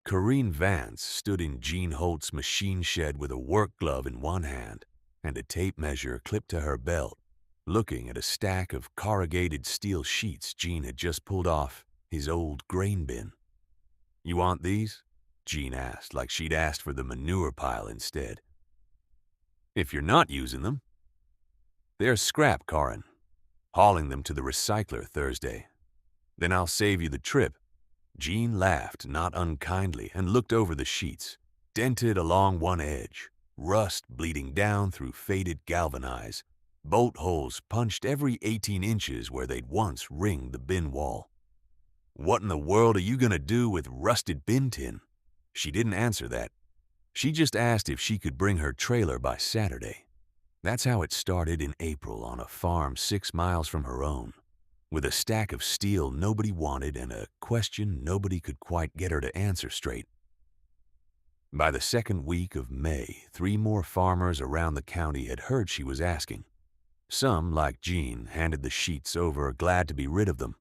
Corrine Vance stood in Gene Holt's machine shed with a work glove in one hand and a tape measure clipped to her belt, looking at a stack of corrugated steel sheets Gene had just pulled off his old grain bin. "You want these?" Gene asked, like she'd asked for the manure pile instead. "If you're not using them." "They're scrap, Corrine. Hauling them to the recycler Thursday. Then I'll save you the trip." Gene laughed, not unkindly, and looked over the sheets, dented along one edge, rust bleeding down through faded galvanize, bolt holes punched every 18 inches where they'd once ringed the bin wall. "What in the world are you going to do with rusted bin tin?" She didn't answer that. She just asked if she could bring her trailer by Saturday. That's how it started in April on a farm 6 miles from her own, with a stack of steel nobody wanted and a question nobody could quite get her to answer straight. By the second week of May, 3 more farmers around the county had heard she was asking. Some, like Gene, handed the sheets over glad to be rid of them.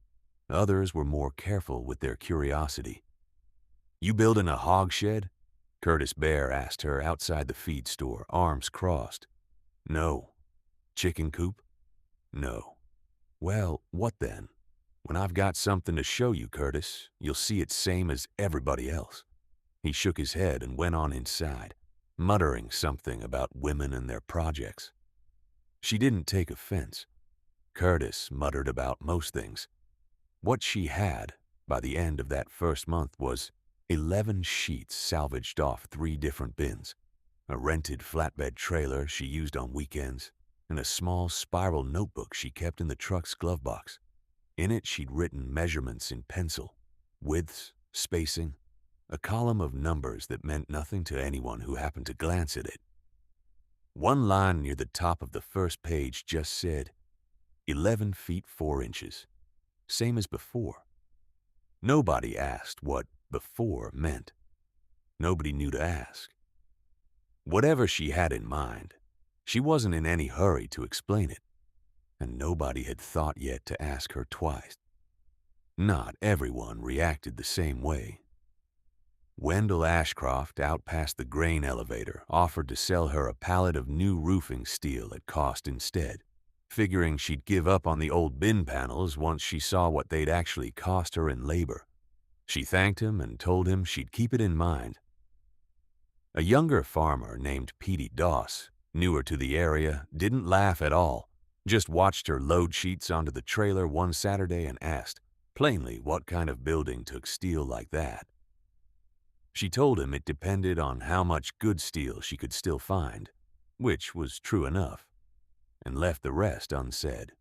Others were more careful with their curiosity. "You building a hog shed?" Curtis Bear asked her outside the feed store, arms crossed. "No." "Chicken coop?" "No." "Well, what then? When I've got something to show you, Curtis, you'll see it's same as everybody else." He shook his head and went on inside, muttering something about women and their projects. She didn't take offense. Curtis muttered about most things. What she had, by the end of that first month, was 11 sheets salvaged off 3 different bins, a rented flatbed trailer she used on weekends, and a small spiral notebook she kept in the truck's glove box. In it, she'd written measurements in pencil, widths, spacing, a column of numbers that meant nothing to anyone who happened to glance at it. One line near the top of the first page just said, 11 feet 4 inches, same as before. Nobody asked what before meant. Nobody knew to ask. Whatever she had in mind, she wasn't in any hurry to explain it, and nobody had thought yet to ask her twice. Not everyone reacted the same way. Wendell Ashcroft, out past the grain elevator, offered to sell her a pallet of new roofing steel at cost instead, figuring she'd give up on the old bin panels once she saw what they'd actually cost her in labor. She thanked him and told him she'd keep it in mind. A younger farmer named Petey Doss, newer to the area, didn't laugh at all, just watched her load sheets onto the trailer one Saturday and asked, plainly, what kind of building took steel like that. She told him it depended on how much good steel she could still find, which was true enough, and left the rest unsaid.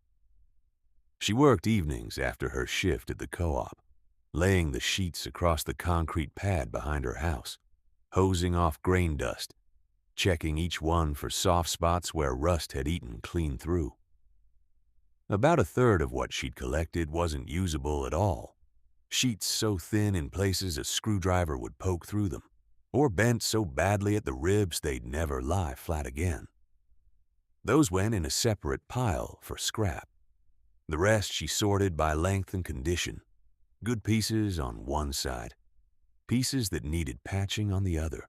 She worked evenings after her shift at the co-op, laying the sheets across the concrete pad behind her house, hosing off grain dust, checking each one for soft spots where rust had eaten clean through. About a third of what she'd collected wasn't usable at all. Sheets so thin in places a screwdriver would poke through them, or bent so badly at the ribs they'd never lie flat again. Those went in a separate pile for scrap. The rest she sorted by length and condition. Good pieces on one side, pieces that needed patching on the other.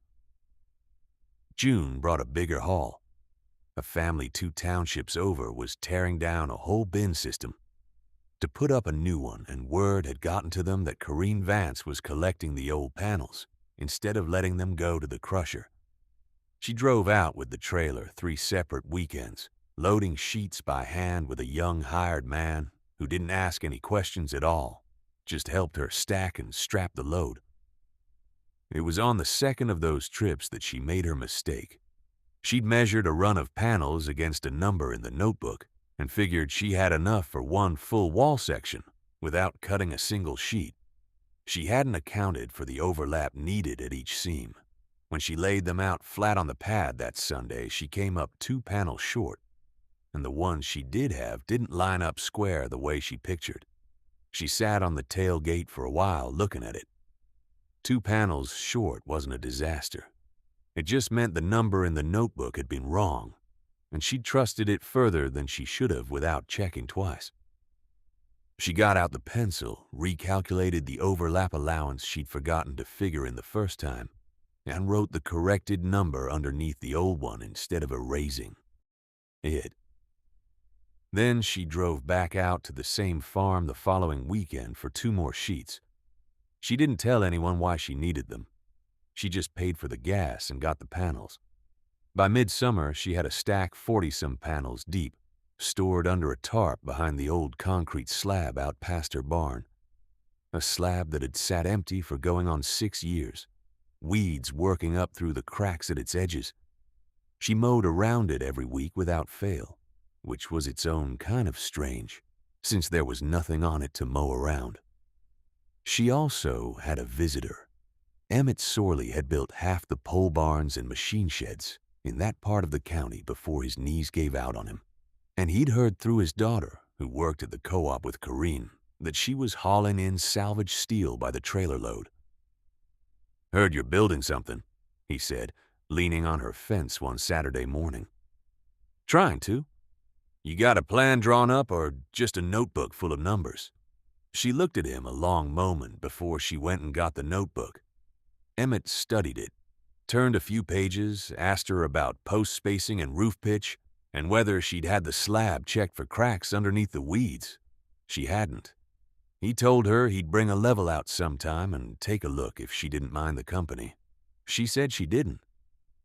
June brought a bigger haul. A family 2 townships over was tearing down a whole bin system to put up a new one, and word had gotten to them that Corrine Vance was collecting the old panels instead of letting them go to the crusher. She drove out with the trailer 3 separate weekends, loading sheets by hand with a young hired man who didn't ask any questions at all, just helped her stack and strap the load. It was on the second of those trips that she made her mistake. She'd measured a run of panels against a number in the notebook and figured she had enough for one full wall section without cutting a single sheet. She hadn't accounted for the overlap needed at each seam. When she laid them out flat on the pad that Sunday, she came up 2 panels short, and the ones she did have didn't line up square the way she pictured. She sat on the tailgate for a while looking at it. 2 panels short wasn't a disaster. It just meant the number in the notebook had been wrong, and she'd trusted it further than she should have without checking twice. She got out the pencil, recalculated the overlap allowance she'd forgotten to figure in the first time, and wrote the corrected number underneath the old one instead of erasing it. Then she drove back out to the same farm the following weekend for 2 more sheets. She didn't tell anyone why she needed them. She just paid for the gas and got the panels. By midsummer, she had a stack 40-some panels deep, stored under a tarp behind the old concrete slab out past her barn. A slab that had sat empty for going on 6 years, weeds working up through the cracks at its edges. She mowed around it every week without fail, which was its own kind of strange, since there was nothing on it to mow around. She also had a visitor. Emmett Sorley had built half the pole barns and machine sheds in that part of the county before his knees gave out on him, and he'd heard through his daughter, who worked at the co-op with Corrine, that she was hauling in salvaged steel by the trailer load. "Heard you're building something," he said, leaning on her fence one Saturday morning. "Trying to. You got a plan drawn up or just a notebook full of numbers?" She looked at him a long moment before she went and got the notebook. Emmett studied it, turned a few pages, asked her about post spacing and roof pitch, and whether she'd had the slab checked for cracks underneath the weeds. She hadn't. He told her he'd bring a level out sometime and take a look if she didn't mind the company. She said she didn't.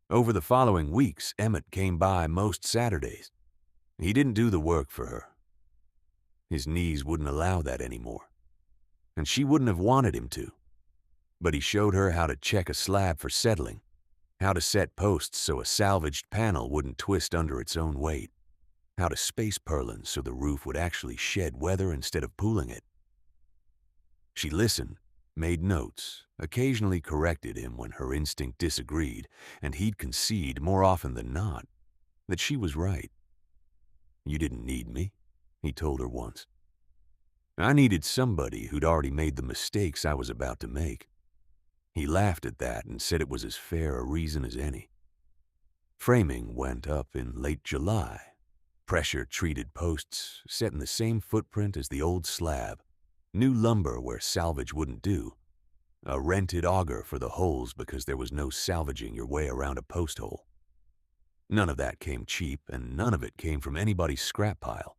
Over the following weeks, Emmett came by most Saturdays. He didn't do the work for her. His knees wouldn't allow that anymore, and she wouldn't have wanted him to. But he showed her how to check a slab for settling, how to set posts so a salvaged panel wouldn't twist under its own weight, how to space purlins so the roof would actually shed weather instead of pooling it. She listened, made notes, occasionally corrected him when her instinct disagreed, and he'd concede more often than not that she was right. "You didn't need me," he told her once. "I needed somebody who'd already made the mistakes I was about to make." He laughed at that and said it was as fair a reason as any. Framing went up in late July. Pressure-treated posts set in the same footprint as the old slab. New lumber where salvage wouldn't do. A rented auger for the holes because there was no salvaging your way around a post hole. None of that came cheap, and none of it came from anybody's scrap pile.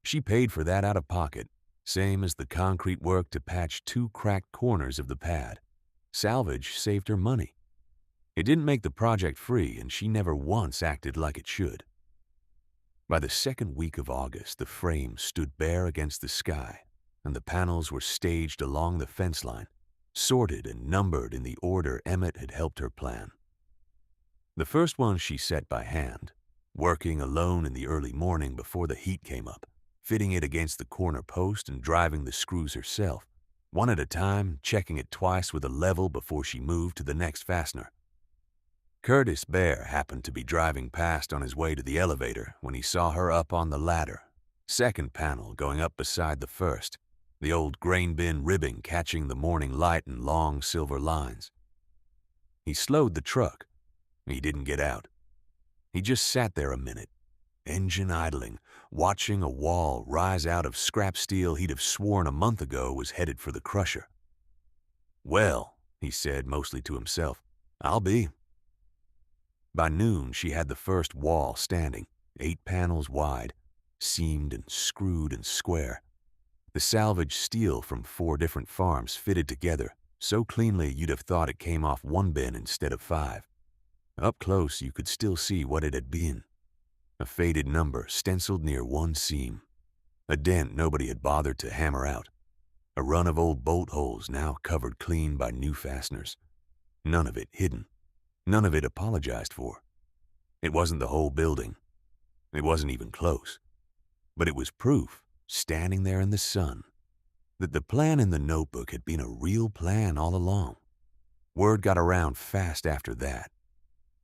She paid for that out of pocket, same as the concrete work to patch 2 cracked corners of the pad. Salvage saved her money. It didn't make the project free, and she never once acted like it should. By the second week of August, the frame stood bare against the sky, and the panels were staged along the fence line, sorted and numbered in the order Emmett had helped her plan. The first one she set by hand, working alone in the early morning before the heat came up, fitting it against the corner post and driving the screws herself, one at a time, checking it twice with a level before she moved to the next fastener. Curtis Bear happened to be driving past on his way to the elevator when he saw her up on the ladder, second panel going up beside the first, the old grain bin ribbing catching the morning light in long silver lines. He slowed the truck. He didn't get out. He just sat there a minute, engine idling, watching a wall rise out of scrap steel he'd have sworn a month ago was headed for the crusher. "Well," he said mostly to himself, "I'll be." By noon, she had the first wall standing, 8 panels wide, seamed and screwed and square. The salvaged steel from 4 different farms fitted together so cleanly you'd have thought it came off 1 bin instead of 5. Up close, you could still see what it had been. A faded number stenciled near one seam. A dent nobody had bothered to hammer out. A run of old bolt holes now covered clean by new fasteners. None of it hidden. None of it apologized for. It wasn't the whole building. It wasn't even close. But it was proof, standing there in the sun, that the plan in the notebook had been a real plan all along. Word got around fast after that.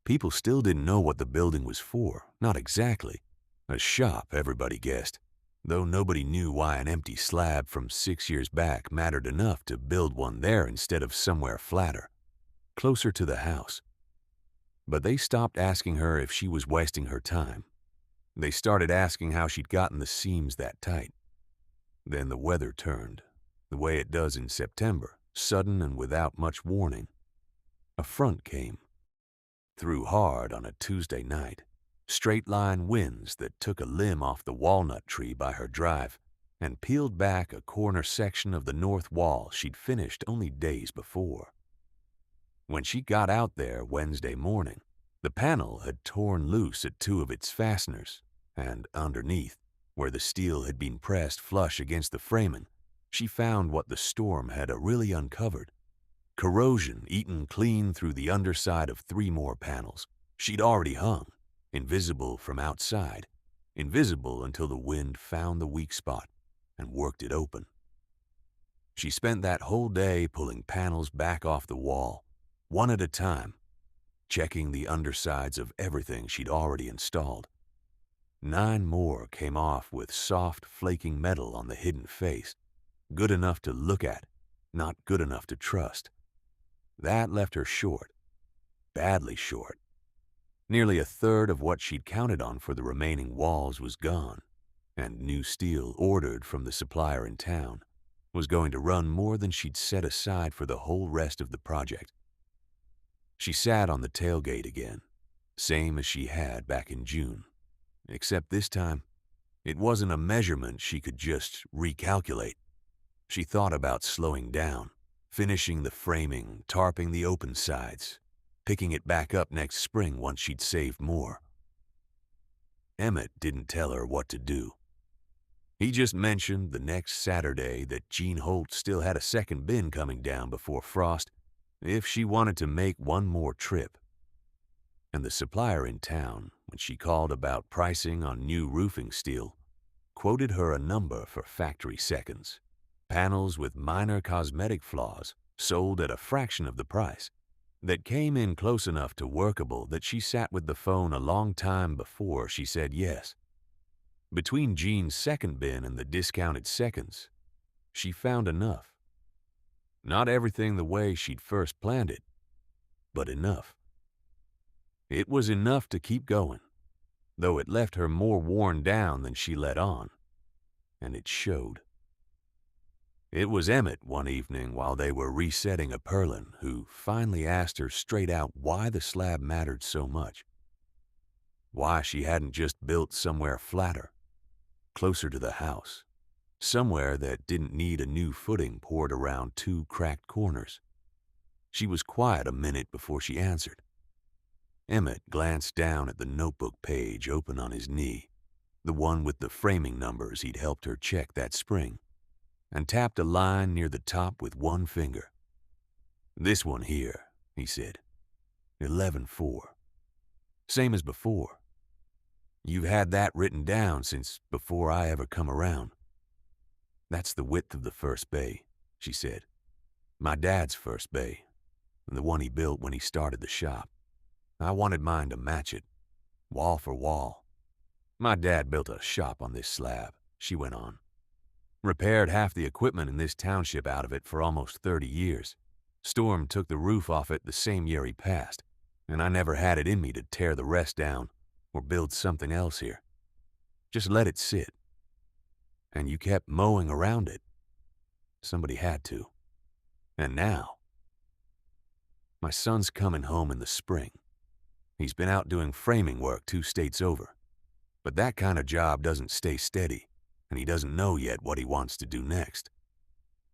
People still didn't know what the building was for, not exactly. A shop, everybody guessed, though nobody knew why an empty slab from 6 years back mattered enough to build one there instead of somewhere flatter, closer to the house. But they stopped asking her if she was wasting her time. They started asking how she'd gotten the seams that tight. Then the weather turned, the way it does in September, sudden and without much warning. A front came, through hard on a Tuesday night, straight-line winds that took a limb off the walnut tree by her drive and peeled back a corner section of the north wall she'd finished only days before. When she got out there Wednesday morning, the panel had torn loose at two of its fasteners, and underneath, where the steel had been pressed flush against the framing, she found what the storm had really uncovered: corrosion eaten clean through the underside of three more panels she'd already hung, invisible from outside, invisible until the wind found the weak spot and worked it open. She spent that whole day pulling panels back off the wall, one at a time, checking the undersides of everything she'd already installed. 9 more came off with soft, flaking metal on the hidden face, good enough to look at, not good enough to trust. That left her short, badly short. Nearly a third of what she'd counted on for the remaining walls was gone, and new steel ordered from the supplier in town was going to run more than she'd set aside for the whole rest of the project. She sat on the tailgate again, same as she had back in June, except this time it wasn't a measurement she could just recalculate. She thought about slowing down, finishing the framing, tarping the open sides, picking it back up next spring once she'd saved more. Emmett didn't tell her what to do. He just mentioned the next Saturday that Gene Holt still had a second bin coming down before frost if she wanted to make one more trip. And the supplier in town, when she called about pricing on new roofing steel, quoted her a number for factory seconds. Panels with minor cosmetic flaws sold at a fraction of the price, that came in close enough to workable that she sat with the phone a long time before she said yes. Between Gene's second bin and the discounted seconds, she found enough. Not everything the way she'd first planned it, but enough. It was enough to keep going, though it left her more worn down than she let on, and it showed. It was Emmett one evening while they were resetting a purlin who finally asked her straight out why the slab mattered so much. Why she hadn't just built somewhere flatter, closer to the house, somewhere that didn't need a new footing poured around 2 cracked corners. She was quiet a minute before she answered. Emmett glanced down at the notebook page open on his knee, the one with the framing numbers he'd helped her check that spring, and tapped a line near the top with one finger. "This one here," he said. 11-4. Same as before. You've had that written down since before I ever come around. "That's the width of the first bay," she said. "My dad's first bay, the one he built when he started the shop. I wanted mine to match it, wall for wall. My dad built a shop on this slab," she went on. "Repaired half the equipment in this township out of it for almost 30 years. Storm took the roof off it the same year he passed, and I never had it in me to tear the rest down or build something else here. Just let it sit. And you kept mowing around it. Somebody had to. And now, my son's coming home in the spring. He's been out doing framing work 2 states over. But that kind of job doesn't stay steady, and he doesn't know yet what he wants to do next.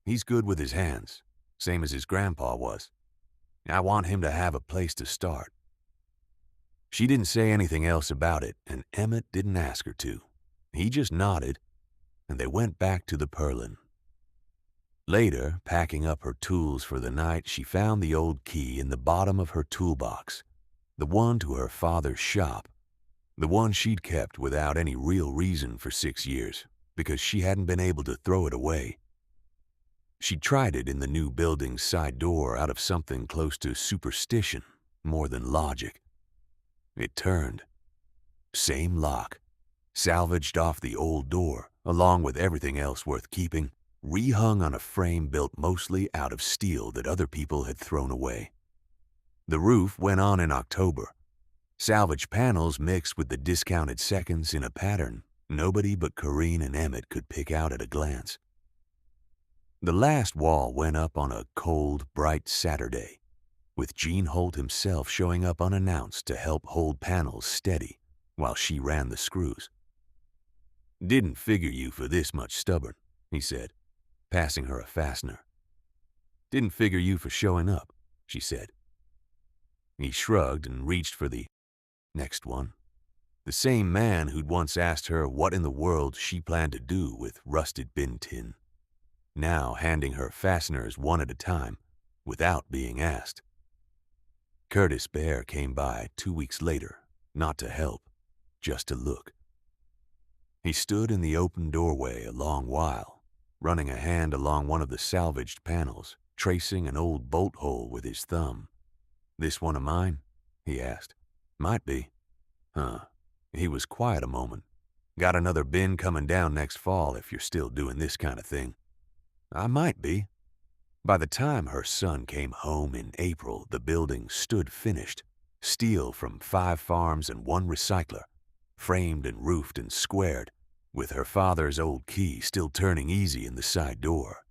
He's good with his hands, same as his grandpa was. I want him to have a place to start." She didn't say anything else about it, and Emmett didn't ask her to. He just nodded, and they went back to the purlin. Later, packing up her tools for the night, she found the old key in the bottom of her toolbox, the one to her father's shop, the one she'd kept without any real reason for 6 years, because she hadn't been able to throw it away. She tried it in the new building's side door out of something close to superstition more than logic. It turned. Same lock, salvaged off the old door, along with everything else worth keeping, rehung on a frame built mostly out of steel that other people had thrown away. The roof went on in October. Salvaged panels mixed with the discounted seconds in a pattern, nobody but Corrine and Emmett could pick out at a glance. The last wall went up on a cold, bright Saturday, with Gene Holt himself showing up unannounced to help hold panels steady while she ran the screws. "Didn't figure you for this much stubborn," he said, passing her a fastener. "Didn't figure you for showing up," she said. He shrugged and reached for the next one. The same man who'd once asked her what in the world she planned to do with rusted bin tin, now handing her fasteners one at a time without being asked. Curtis Bear came by 2 weeks later, not to help, just to look. He stood in the open doorway a long while, running a hand along one of the salvaged panels, tracing an old bolt hole with his thumb. "This one of mine?" he asked. "Might be." "Huh." He was quiet a moment. "Got another bin coming down next fall if you're still doing this kind of thing." "I might be." By the time her son came home in April, the building stood finished, steel from 5 farms and 1 recycler, framed and roofed and squared, with her father's old key still turning easy in the side door.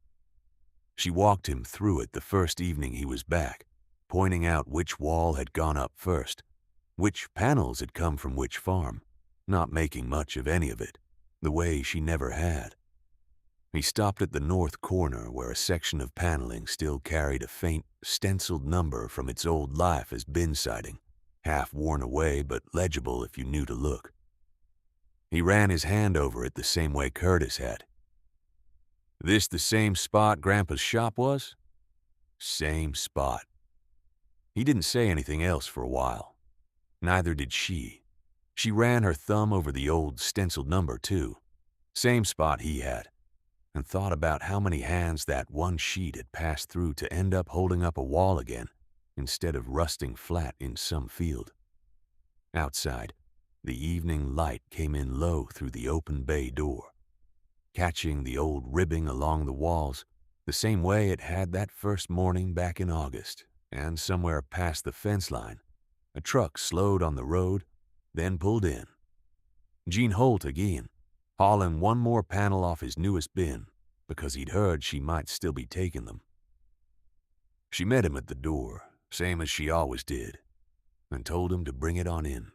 She walked him through it the first evening he was back, pointing out which wall had gone up first, which panels had come from which farm, not making much of any of it, the way she never had. He stopped at the north corner where a section of paneling still carried a faint, stenciled number from its old life as bin siding, half worn away but legible if you knew to look. He ran his hand over it the same way Curtis had. "This the same spot Grandpa's shop was?" "Same spot." He didn't say anything else for a while. Neither did she. She ran her thumb over the old stenciled number, too. Same spot he had, and thought about how many hands that one sheet had passed through to end up holding up a wall again, instead of rusting flat in some field. Outside, the evening light came in low through the open bay door, catching the old ribbing along the walls the same way it had that first morning back in August, and somewhere past the fence line, a truck slowed on the road, then pulled in. Gene Holt again, hauling one more panel off his newest bin, because he'd heard she might still be taking them. She met him at the door, same as she always did, and told him to bring it on in.